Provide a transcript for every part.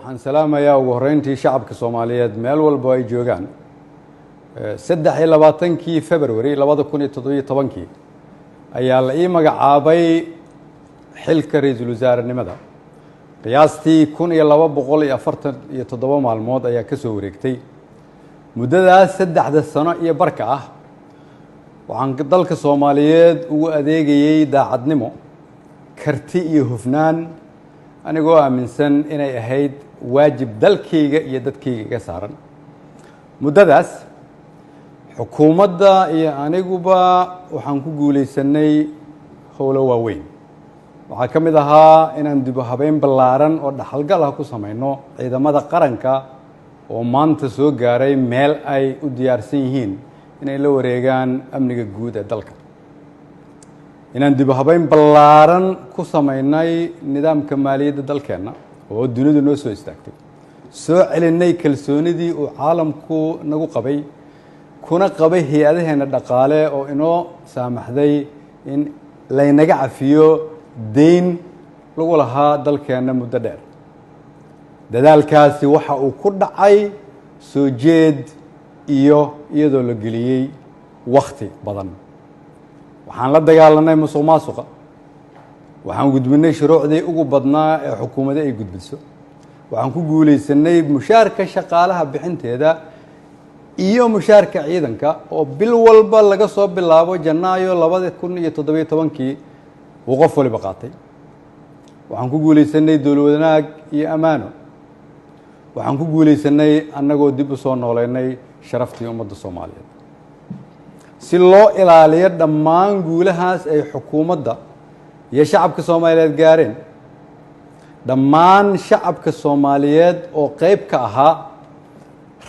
waxaan salaamayaa ugu horeyntii shacabka Soomaaliyeed meel walba ay joogaan 23 February 2017 ayaa la ii magacaabay xilka ra'iisul wasaarenimada qiyaastii 1247 maalmood ayaa ka soo wareegtay muddadaas 3 sano iyo barka ah waxaan dalka Soomaaliyeed ugu adeegayay daacadnimo karti iyo hufnaan anigoo aaminsan inay ahayd waajib dalkayga iyo dadkayga ka saaran muddadaas xukuumadda iyo aniguba waxaan ku guuleysanay howlo waaweyn waxaa ka mid ahaa inaan dib u habeyn ballaaran oo dhaxalgal ah ku samayno ciidamada qaranka oo maanta soo gaaray meel ay u diyaarsan yihiin inay la wareegaan amniga guud ee dalka inaan dib u habeyn ballaaran ku samaynay nidaamka maaliyadda dalkeenna oo dunidu noo soo istaagtay soo celinay kalsoonidii uu caalamku nagu qabay kuna qabay hay-adaheena dhaqaale oo inoo saamaxday in laynaga cafiyo deyn lagu lahaa dalkeenna muddo dheer dadaalkaasi waxa uu ku dhacay soo jeed iyo iyadoo la geliyey wakhti badan waxaan la dagaalanay musuqmaasuqa waxaan gudbinay shuruucdii ugu badnaa ee xukuumadda ay gudbiso waxaan ku guuleysanay mushaarka shaqaalaha bixinteeda iyo mushaarka ciidanka oo bil walba laga soo bilaabo Janaayo 2017 uu qof waliba qaatay waxaan ku guuleysanay dowlad wanaag iyo amaano waxaan ku guuleysanay annagoo dib u soo nooleynay sharaftii ummadda Soomaaliyeed si loo ilaaliyo dhammaan guulahaas ay xukuumadda iyo shacabka Soomaaliyeed gaareen dhammaan shacabka Soomaaliyeed oo qayb ka ahaa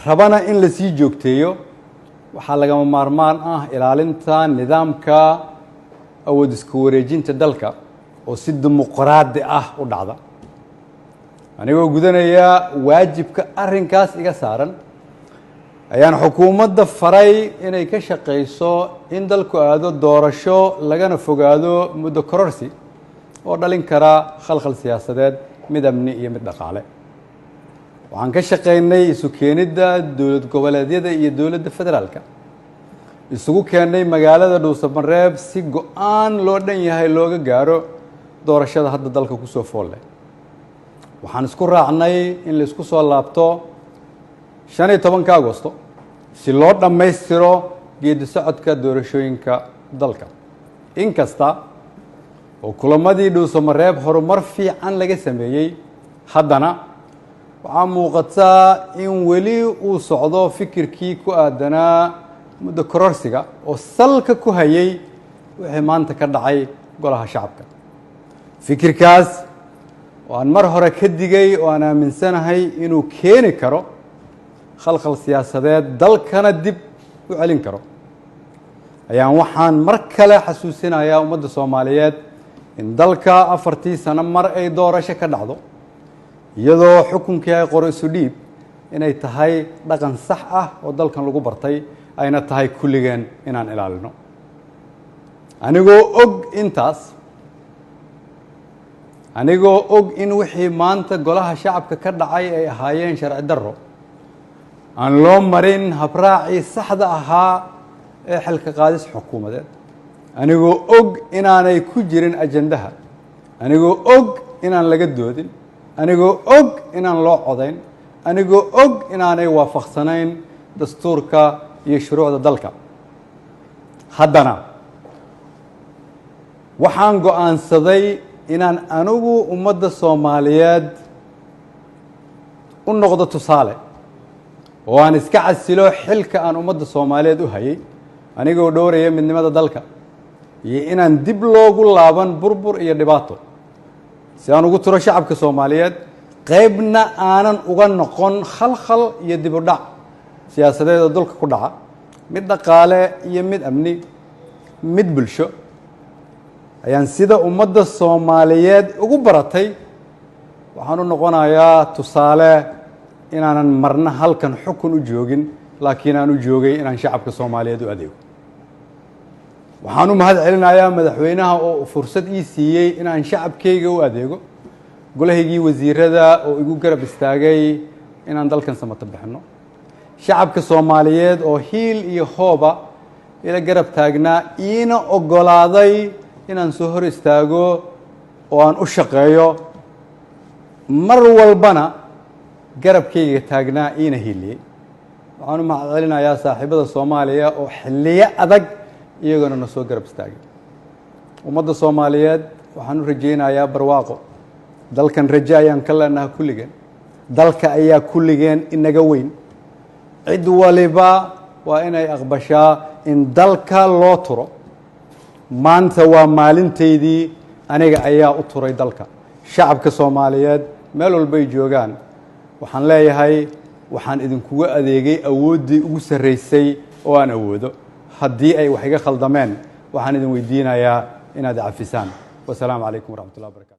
rabana in la sii joogteeyo waxaa lagama maarmaan ah ilaalinta nidaamka awood isku wareejinta dalka oo si dimuqraadi ah u dhacda anigoo gudanaya waajibka arrinkaas iga saaran ayaan xukuumadda faray inay ka shaqeyso in dalku aado doorasho lagana fogaado muddo kororsi oo dhalin kara khalkhal siyaasadeed mid amni iyo mid dhaqaale waxaan ka shaqeynay isu keenidda dowlad goboleedyada iyo dowladda federaalka isugu keenay magaalada Dhuusamareeb si go'aan loo dhan yahay looga gaaro doorashada hadda dalka ku soo fool leh waxaan isku raacnay in la isku soo laabto 15 Agoosto si loo dhammaystiro geedi socodka doorashooyinka dalka inkasta oo kulamadii Dhuusamareeb horumar fiican laga sameeyay haddana waxaa muuqataa in weli uu socdo fikirkii ku aadanaa muddo kororsiga oo salka ku hayay wixii maanta ka dhacay golaha shacabka fikirkaas oo aan mar hore ka digay oo aan aaminsanahay inuu keeni karo khalkhal siyaasadeed dalkana dib u celin karo ayaan waxaan mar kale xasuusinayaa ummadda Soomaaliyeed in dalka 4 sano mar ay doorasho ka dhacdo iyadoo xukunkii ay qoro isu dhiib inay tahay dhaqan sax ah oo dalkan lagu bartay ayna tahay kulligeen inaan ilaalino anigoo og in wixii maanta golaha shacabka ka dhacay ay ahaayeen sharci darro aan loo marin habraacii saxda ahaa ee xilka qaadis xukuumadeed anigoo og inaanay ku jirin ajandaha anigoo og inaan laga doodin anigoo og inaan loo codayn anigoo og inaanay waafaqsanayn dastuurka iyo shuruucda dalka haddana waxaan go'aansaday inaan anigu ummadda Soomaaliyeed u noqdo tusaale oo aan iska casilo xilka aan ummadda Soomaaliyeed u hayay anigoo dhowraya midnimada dalka iyo inaan dib loogu laaban burbur iyo dhibaato si aan ugu tiro shacabka Soomaaliyeed qaybna aanan uga noqon khalkhal iyo dib u dhac siyaasadeed oo dalka ku dhaca mid dhaqaale iyo mid amni mid bulsho ayaan sida ummadda Soomaaliyeed ugu baratay waxaan u noqonayaa tusaale inaanan marna halkan xukun u joogin laakiin aan u joogay inaan shacabka Soomaaliyeed u adeego waxaan u mahad celinayaa madaxweynaha oo fursad ii siiyay inaan shacabkayga u adeego golahaygii wasiirada oo igu garab istaagay inaan dalkan samata bixinno shacabka Soomaaliyeed oo hiil iyo hooba ila garab taagnaa iina ogolaaday inaan soo hor istaago oo aan u shaqeeyo mar walbana garabkayga taagnaa iina hiiliyey waxaan u mahadcelinayaa saaxiibada Soomaaliya oo xilliyo adag iyaguna na soo garab istaagay ummadda Soomaaliyeed waxaan u rajaynayaa barwaaqo dalkan rajo ayaan ka leenahay kulligeen dalka ayaa kulligeen inaga weyn cid waliba waa inay aqbashaa in dalka loo turo maanta waa maalinteydii aniga ayaa u turay dalka shacabka Soomaaliyeed meel walba ay joogaan waxaan leeyahay waxaan idinkugu adeegay awooddii ugu sarreysay oo aan awoodo haddii ay wax iga khaldameen waxaan idin weydiinayaa inaad cafisaan wasalaamu calaykum waraxmatullahi wabarakatu